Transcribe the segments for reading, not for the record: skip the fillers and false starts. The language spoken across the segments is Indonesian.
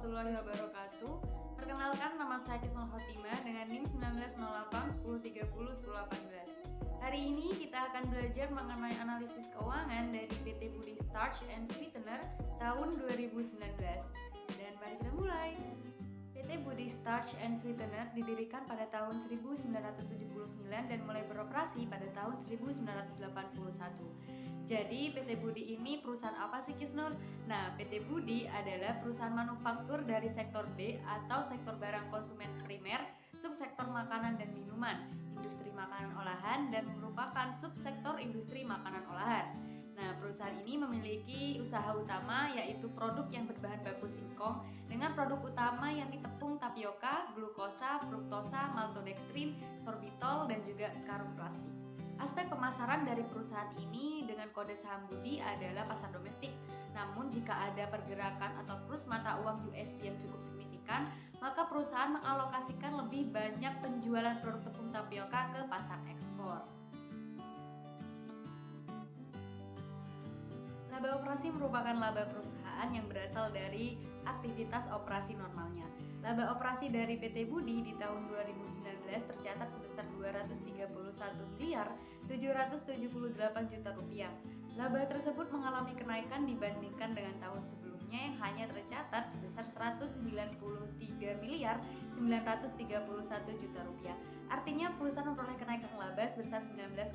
warahmatullahi wabarakatuh. Perkenalkan, nama saya Kisnul Khotimah dengan NIM 1908 1030 1018. Hari ini kita akan belajar mengenai analisis keuangan dari PT Budi Starch and Sweetener tahun 2019. Dan mari kita mulai. PT Budi Starch and Sweetener didirikan pada tahun 1979 dan mulai beroperasi pada tahun 1981. Jadi PT Budi ini perusahaan apa sih Kisnur? Nah, PT Budi adalah perusahaan manufaktur dari sektor D atau sektor barang konsumen primer, subsektor makanan dan minuman, industri makanan olahan, dan merupakan subsektor industri makanan olahan. Nah, perusahaan ini memiliki usaha utama yaitu produk yang berbahan baku singkong dengan produk utama yakni tepung tapioka, glukosa, fruktosa, maltodextrin, sorbitol, dan juga karung plastik. Aspek pemasaran dari perusahaan ini dengan kode saham Budi adalah pasar domestik. Namun jika ada pergerakan atau kurs mata uang USD yang cukup signifikan, maka perusahaan mengalokasikan lebih banyak penjualan produk tepung tapioka ke pasar ekspor. Laba operasi merupakan laba perusahaan yang berasal dari aktivitas operasi normalnya. Laba operasi dari PT Budi di tahun 2019 tercatat sebesar 231.778 juta rupiah. Laba tersebut mengalami kenaikan dibandingkan dengan tahun sebelumnya yang hanya tercatat sebesar 193.931 juta rupiah. Artinya perusahaan memperoleh kenaikan laba sebesar 19,5%.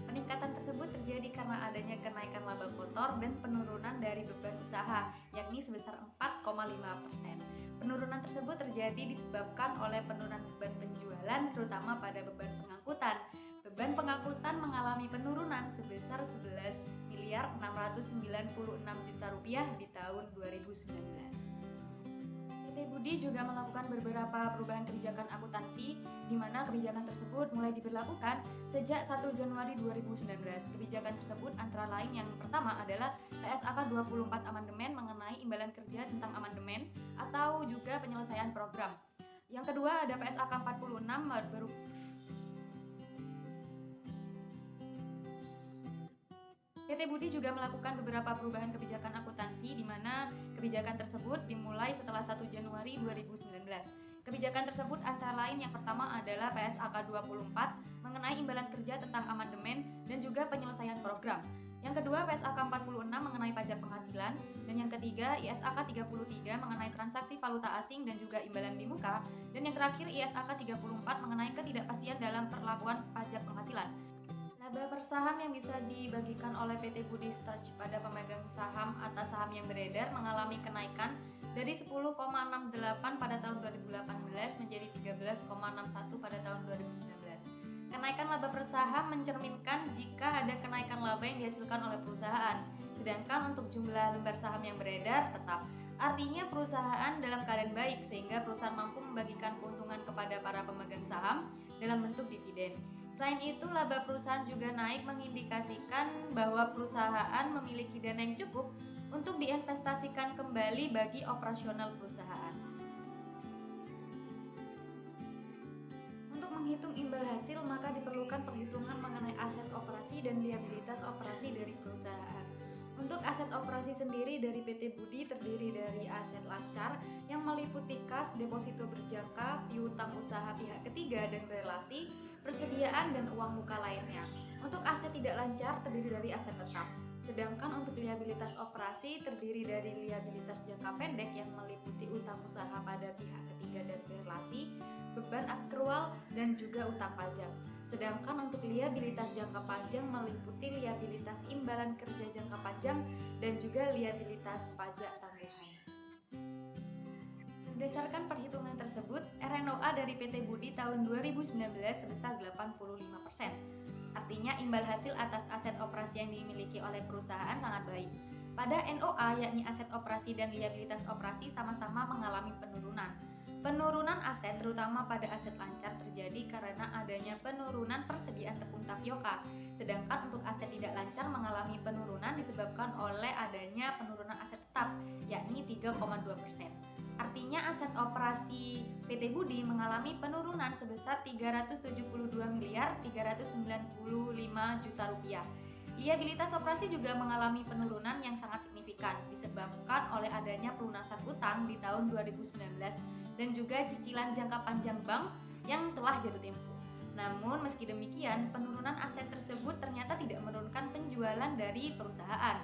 Peningkatan tersebut terjadi karena adanya kenaikan laba kotor dan penurunan dari beban usaha, yakni sebesar 4,5%. Penurunan tersebut terjadi disebabkan oleh penurunan beban penjualan, terutama pada beban pengangkutan. Beban pengangkutan mengalami penurunan sebesar 11.696 juta rupiah di tahun 2019. PT Budi juga melakukan beberapa perubahan kebijakan akuntansi, di mana kebijakan tersebut mulai diberlakukan sejak 1 Januari 2019. Kebijakan tersebut antara lain yang pertama adalah PSAK 24 amandemen mengenai imbalan kerja tentang amandemen atau juga penyelesaian program. Yang kedua ada PSAK 46 PT Budi juga melakukan beberapa perubahan kebijakan akuntansi di mana kebijakan tersebut dimulai setelah 1 Januari 2019. Kebijakan tersebut antara lain yang pertama adalah PSAK 24 mengenai imbalan kerja tentang amandemen dan juga penyelesaian program. Yang kedua PSAK 46 mengenai pajak penghasilan, dan yang ketiga ISAK 33 mengenai transaksi valuta asing dan juga imbalan di muka, dan yang terakhir ISAK 34 mengenai ketidakpastian dalam perlakuan pajak penghasilan. Laba per saham yang bisa dibagikan oleh PT Budi Starch pada pemegang saham atas saham yang beredar mengalami kenaikan dari 10,68 pada tahun 2018 menjadi 13,61 pada tahun 2019. Kenaikan laba per saham mencerminkan jika ada kenaikan laba yang dihasilkan oleh perusahaan, sedangkan untuk jumlah lembar saham yang beredar tetap. Artinya perusahaan dalam keadaan baik sehingga perusahaan mampu membagikan keuntungan kepada para pemegang saham dalam bentuk dividen. Selain itu, laba perusahaan juga naik mengindikasikan bahwa perusahaan memiliki dana yang cukup untuk diinvestasikan kembali bagi operasional perusahaan. Untuk menghitung imbal hasil, maka diperlukan perhitungan mengenai aset operasi dan liabilitas operasi dari perusahaan. Untuk aset operasi sendiri dari PT Budi terdiri dari aset lancar yang meliputi kas, deposito berjangka, piutang usaha pihak ketiga dan relasi, persediaan dan uang muka lainnya. Untuk aset tidak lancar terdiri dari aset tetap. Sedangkan untuk liabilitas operasi terdiri dari liabilitas jangka pendek yang meliputi utang usaha pada pihak ketiga dan relasi, beban akrual dan juga utang pajak. Sedangkan untuk liabilitas jangka panjang meliputi liabilitas imbalan kerja jangka panjang dan juga liabilitas pajak tanggungan. Berdasarkan perhitungan tersebut, RNOA dari PT Budi tahun 2019 sebesar 85%. Artinya imbal hasil atas aset operasi yang dimiliki oleh perusahaan sangat baik. Pada NOA yakni aset operasi dan liabilitas operasi sama-sama mengalami penurunan. Penurunan aset terutama pada aset lancar terjadi karena adanya penurunan persediaan tepung tapioka. Sedangkan untuk aset tidak lancar mengalami penurunan disebabkan oleh adanya penurunan aset tetap yakni 3,2%. Artinya aset operasi PT Budi mengalami penurunan sebesar 372.395 juta rupiah. Liabilitas operasi juga mengalami penurunan yang sangat signifikan disebabkan oleh adanya pelunasan utang utang di tahun 2019 dan juga cicilan jangka panjang bank yang telah jatuh tempo. Namun meski demikian, penurunan aset tersebut ternyata tidak menurunkan penjualan dari perusahaan.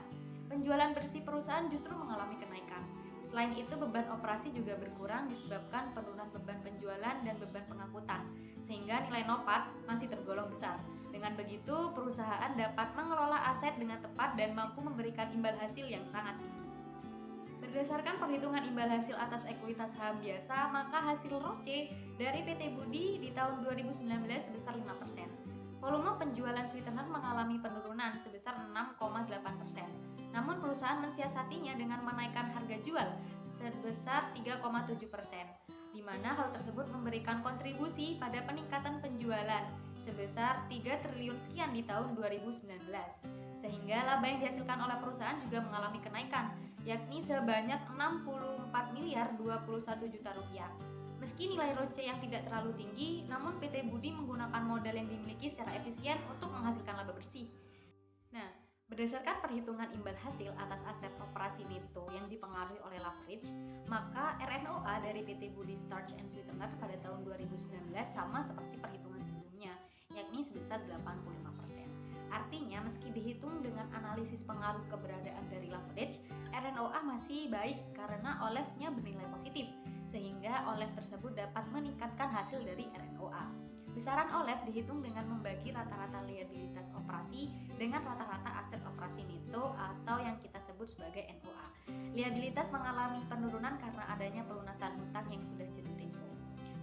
Penjualan bersih perusahaan justru mengalami kenaikan. Selain itu, beban operasi juga berkurang disebabkan penurunan beban penjualan dan beban pengangkutan, sehingga nilai NOPAT masih tergolong besar. Dengan begitu, perusahaan dapat mengelola aset dengan tepat dan mampu memberikan imbal hasil yang sangat tinggi. Berdasarkan perhitungan imbal hasil atas ekuitas saham biasa, maka hasil ROCE dari PT Budi di tahun 2019 sebesar 5%. Volume penjualan sweetener mengalami penurunan sebesar 6,8%. Namun perusahaan mensiasatinya dengan menaikkan harga jual sebesar 3,7%, di mana hal tersebut memberikan kontribusi pada peningkatan penjualan sebesar 3 triliun sekian di tahun 2019. Sehingga laba yang dihasilkan oleh perusahaan juga mengalami kenaikan, yakni sebanyak 64 miliar 21 juta rupiah. Meski nilai ROCE yang tidak terlalu tinggi, namun PT Budi menggunakan modal yang dimiliki secara efisien untuk menghasilkan laba bersih. Nah, berdasarkan perhitungan imbal hasil atas aset operasi neto yang dipengaruhi oleh leverage, maka RNOA dari PT Budi Starch and Sweetener pada tahun 2019 sama seperti perhitungan sebelumnya, yakni sebesar 85%. Artinya, meski dihitung dengan analisis pengaruh keberadaan dari leverage, RNOA masih baik karena OLEV-nya bernilai positif, sehingga OLEV tersebut dapat meningkatkan hasil dari RNOA. Besaran OLEV dihitung dengan membagi rata-rata liabilitas operasi dengan rata-rata aset operasi neto atau yang kita sebut sebagai NOA. Liabilitas mengalami penurunan karena adanya pelunasan hutang yang sudah jatuh tempo.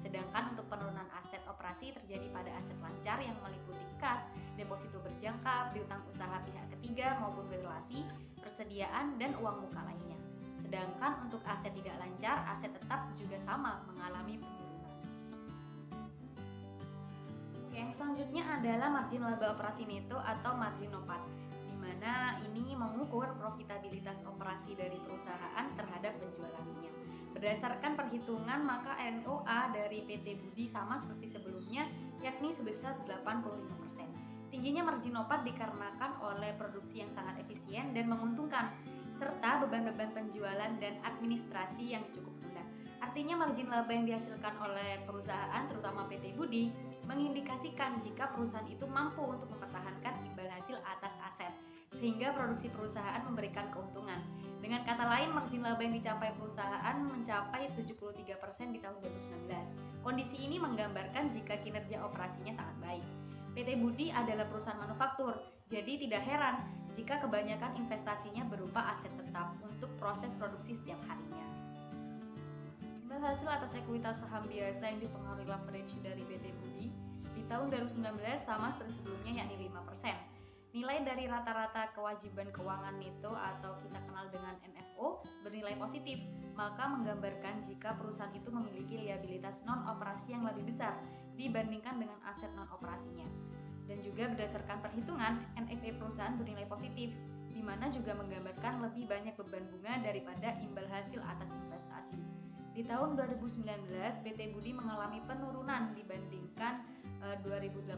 Sedangkan untuk penurunan aset operasi terjadi pada aset lancar yang meliputi kas, deposito berjangka, piutang usaha pihak ketiga maupun berrelasi, persediaan, dan uang muka lainnya. Sedangkan untuk aset tidak lancar, aset tetap juga sama mengalami penurunan. Yang selanjutnya adalah margin laba operasi neto atau margin NOPAT, di mana ini mengukur profitabilitas operasi dari perusahaan terhadap penjualannya. Berdasarkan perhitungan, maka NOA dari PT Budi sama seperti sebelumnya, yakni sebesar 85%. Tingginya margin NOPAT dikarenakan oleh produksi yang sangat efisien dan menguntungkan, serta beban-beban penjualan dan administrasi yang cukup rendah. Artinya margin laba yang dihasilkan oleh perusahaan, terutama PT Budi, mengindikasikan jika perusahaan itu mampu untuk mempertahankan imbal hasil atas aset, sehingga produksi perusahaan memberikan keuntungan. Dengan kata lain, margin laba yang dicapai perusahaan mencapai 73% di tahun 2019. Kondisi ini menggambarkan jika kinerja operasinya sangat baik. PT Budi adalah perusahaan manufaktur, jadi tidak heran jika kebanyakan investasinya berupa aset tetap untuk proses produksi setiap harinya. Imbal hasil atas ekuitas saham biasa yang dipengaruhi leverage dari PT Budi di tahun 2019 sama seperti sebelumnya, yakni 5%. Nilai dari rata-rata kewajiban keuangan neto atau kita kenal dengan NFO bernilai positif, maka menggambarkan jika perusahaan itu memiliki liabilitas non-operasi yang lebih besar dibandingkan dengan aset non-operasinya. Dan juga berdasarkan perhitungan, NFE perusahaan bernilai positif, di mana juga menggambarkan lebih banyak beban bunga daripada imbal hasil atas investasi. Di tahun 2019, PT Budi mengalami penurunan dibandingkan 2018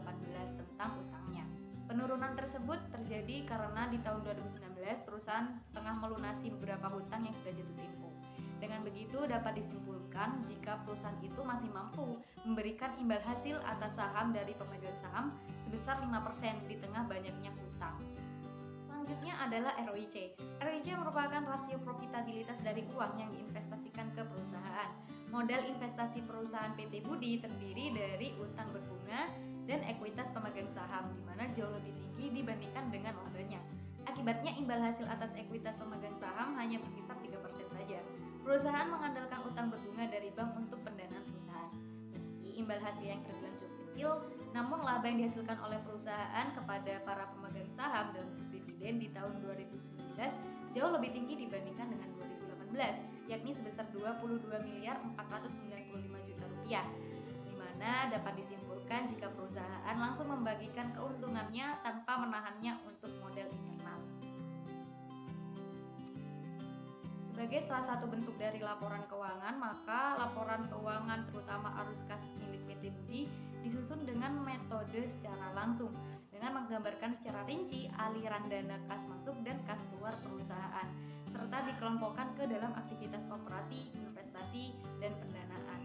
tentang utangnya. Penurunan tersebut terjadi karena di tahun 2019 perusahaan tengah melunasi beberapa hutang yang sudah jatuh tempo. Dengan begitu dapat disimpulkan jika perusahaan itu masih mampu memberikan imbal hasil atas saham dari pemegang saham sebesar 5% di tengah banyaknya hutang. Selanjutnya adalah ROIC. ROIC merupakan rasio profitabilitas dari uang yang diinvestasikan ke perusahaan. Modal investasi perusahaan PT Budi terdiri dari utang berbunga dan ekuitas pemegang saham, di mana jauh lebih tinggi dibandingkan dengan labanya. Akibatnya imbal hasil atas ekuitas pemegang saham hanya berkisar 3% saja. Perusahaan mengandalkan utang berbunga dari bank untuk pendanaan perusahaan. Meski imbal hasil yang terbilang cukup kecil, namun laba yang dihasilkan oleh perusahaan kepada para pemegang saham dalam dividen di tahun 2019 jauh lebih tinggi dibandingkan dengan 2018, yakni sebesar 22 miliar 495 juta rupiah. Mana dapat disimpulkan jika perusahaan langsung membagikan keuntungannya tanpa menahannya untuk modal internal. Sebagai salah satu bentuk dari laporan keuangan, maka laporan keuangan terutama arus kas milik PT Budi disusun dengan metode secara langsung dengan menggambarkan secara rinci aliran dana kas masuk dan kas keluar perusahaan, serta dikelompokkan ke dalam aktivitas operasi, investasi, dan pendanaan.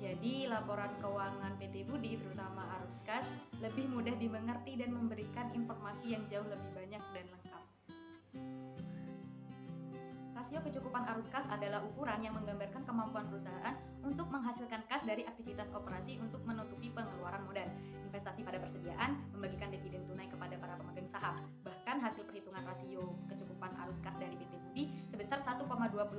Jadi, laporan keuangan PT Budi, terutama arus kas, lebih mudah dimengerti dan memberikan informasi yang jauh lebih banyak dan lengkap. Rasio kecukupan arus kas adalah ukuran yang menggambarkan kemampuan perusahaan untuk menghasilkan kas dari aktivitas operasi untuk menutupi pengeluaran modal, investasi pada persediaan, membagikan dividen tunai kepada para pemegang saham. Bahkan hasil perhitungan rasio kecukupan arus kas dari PT Budi sebesar 1,25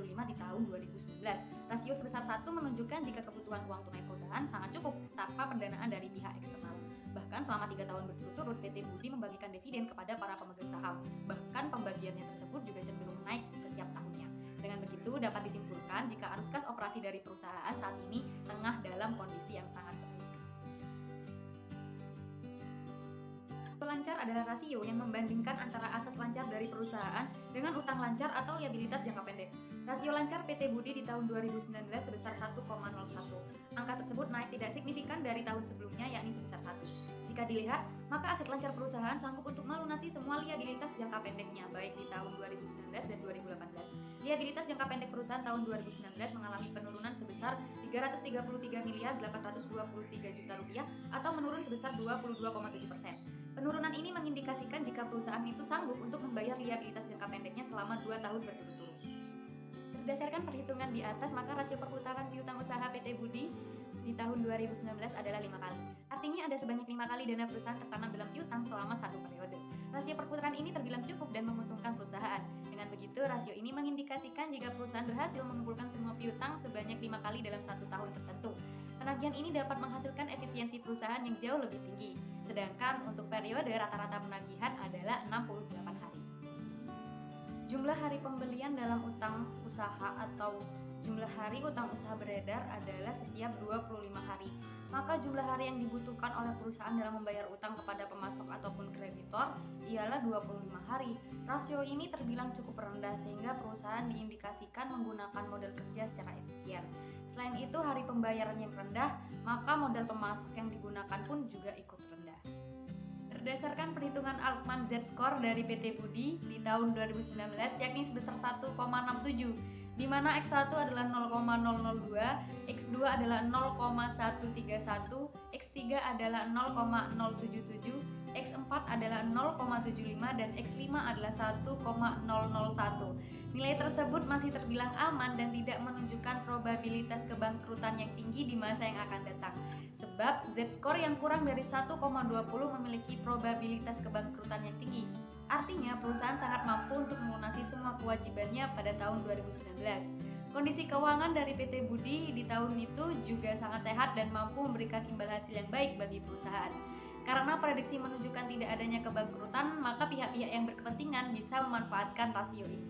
di tahun 2019. Rasio sebesar 1 menunjukkan jika kebutuhan uang tunai perusahaan sangat cukup tanpa pendanaan dari pihak eksternal. Bahkan selama 3 tahun berturut-turut PT Budi membagikan dividen kepada para pemegang saham. Bahkan pembagiannya tersebut juga cenderung naik setiap tahunnya. Dengan begitu dapat disimpulkan jika arus kas operasi dari perusahaan saat ini tengah dalam kondisi yang sangat baik. Rasio lancar adalah rasio yang membandingkan antara aset lancar dari perusahaan dengan utang lancar atau liabilitas jangka pendek. Rasio lancar PT Budi di tahun 2019 sebesar 1,01. Angka tersebut naik tidak signifikan dari tahun sebelumnya, yakni sebesar 1. Jika dilihat, maka aset lancar perusahaan sanggup untuk melunasi semua liabilitas jangka pendeknya, baik di tahun 2019 dan 2018. Liabilitas jangka pendek perusahaan tahun 2019 mengalami penurunan sebesar 333 miliar 823 juta rupiah atau menurun sebesar 22,7%. Penurunan ini mengindikasikan jika perusahaan itu sanggup untuk membayar liabilitas jangka pendeknya selama 2 tahun berturut-turut. Berdasarkan perhitungan di atas, maka rasio perputaran piutang usaha PT Budi di tahun 2019 adalah 5 kali. Artinya ada sebanyak 5 kali dana perusahaan tertanam dalam piutang selama 1 periode. Rasio perputaran ini terbilang cukup dan menguntungkan perusahaan. Dengan begitu, rasio ini mengindikasikan jika perusahaan berhasil mengumpulkan semua piutang sebanyak 5 kali dalam 1 tahun tertentu. Penagihan ini dapat menghasilkan efisiensi perusahaan yang jauh lebih tinggi. Sedangkan untuk periode rata-rata penagihan adalah 68 hari. Jumlah hari pembelian dalam utang usaha atau jumlah hari utang usaha beredar adalah setiap 25 hari. Maka jumlah hari yang dibutuhkan oleh perusahaan dalam membayar utang kepada pemasok ataupun kreditor ialah 25 hari. Rasio ini terbilang cukup rendah sehingga perusahaan diindikasikan menggunakan modal kerja secara efisien. Selain itu, hari pembayaran yang rendah, maka modal pemasok yang digunakan pun juga ikut rendah. Berdasarkan perhitungan Altman Z-Score dari PT Budi di tahun 2019 yakni sebesar 1,67, di mana X1 adalah 0,002, X2 adalah 0,131, X3 adalah 0,077, X4 adalah 0,75 dan X5 adalah 1,001. Nilai tersebut masih terbilang aman dan tidak menunjukkan probabilitas kebangkrutan yang tinggi di masa yang akan datang. Sebab Z-score yang kurang dari 1,20 memiliki probabilitas kebangkrutan yang tinggi. Artinya perusahaan sangat mampu untuk melunasi semua kewajibannya pada tahun 2019. Kondisi keuangan dari PT Budi di tahun itu juga sangat sehat dan mampu memberikan imbal hasil yang baik bagi perusahaan. Karena prediksi menunjukkan tidak adanya kebangkrutan, maka pihak-pihak yang berkepentingan bisa memanfaatkan rasio ini.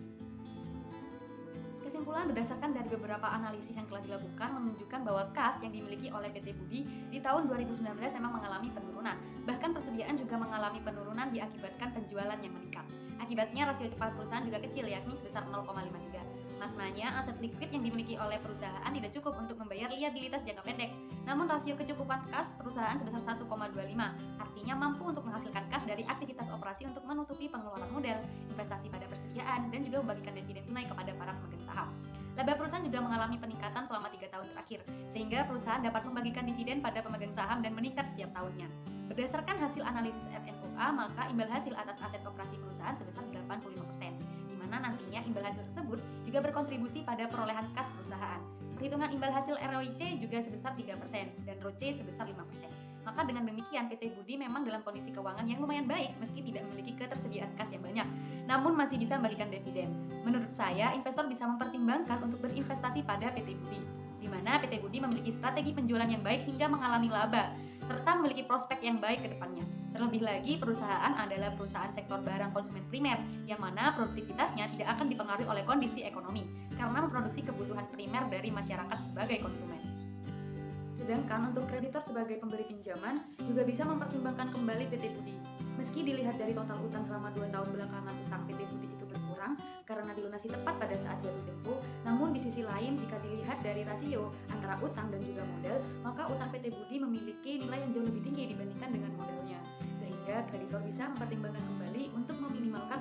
Kesimpulan berdasarkan dari beberapa analisis yang telah dilakukan menunjukkan bahwa kas yang dimiliki oleh PT Budi di tahun 2019 memang mengalami penurunan. Bahkan persediaan juga mengalami penurunan diakibatkan penjualan yang meningkat. Akibatnya rasio cepat perusahaan juga kecil, yakni sebesar 0,53. Maknanya aset likuid yang dimiliki oleh perusahaan tidak cukup untuk membayar liabilitas jangka pendek. Namun rasio kecukupan kas perusahaan sebesar 1,25, artinya mampu untuk menghasilkan kas dari aktivitas operasi untuk menutupi pengeluaran modal, investasi pada persediaan, dan juga membagikan dividen tunai kepada para pemegang saham. Laba perusahaan juga mengalami peningkatan selama 3 tahun terakhir, sehingga perusahaan dapat membagikan dividen pada pemegang saham dan meningkat setiap tahunnya. Berdasarkan hasil analisis RNOA, maka imbal hasil atas aset operasi perusahaan sebesar 85%, di mana nantinya imbal hasil tersebut juga berkontribusi pada perolehan kas perusahaan. Perhitungan imbal hasil ROIC juga sebesar 3% dan ROCE sebesar 5%. Maka dengan demikian PT Budi memang dalam kondisi keuangan yang lumayan baik meski tidak memiliki ketersediaan kas yang banyak, namun masih bisa membagikan dividen. Menurut saya, investor bisa mempertimbangkan untuk berinvestasi pada PT Budi, di mana PT Budi memiliki strategi penjualan yang baik hingga mengalami laba, serta memiliki prospek yang baik ke depannya. Terlebih lagi, perusahaan adalah perusahaan sektor barang konsumen primer, yang mana produktivitasnya tidak akan dipengaruhi oleh kondisi ekonomi, karena memproduksi kebutuhan primer dari masyarakat sebagai konsumen. Sedangkan untuk kreditor sebagai pemberi pinjaman juga bisa mempertimbangkan kembali PT Budi. Meski dilihat dari total utang selama 2 tahun belakangan utang PT Budi itu berkurang karena dilunasi tepat pada saat jatuh tempo, namun di sisi lain jika dilihat dari rasio antara utang dan juga modal, maka utang PT Budi memiliki nilai yang jauh lebih tinggi dibandingkan dengan modalnya. Sehingga kreditor bisa mempertimbangkan kembali untuk meminimalkan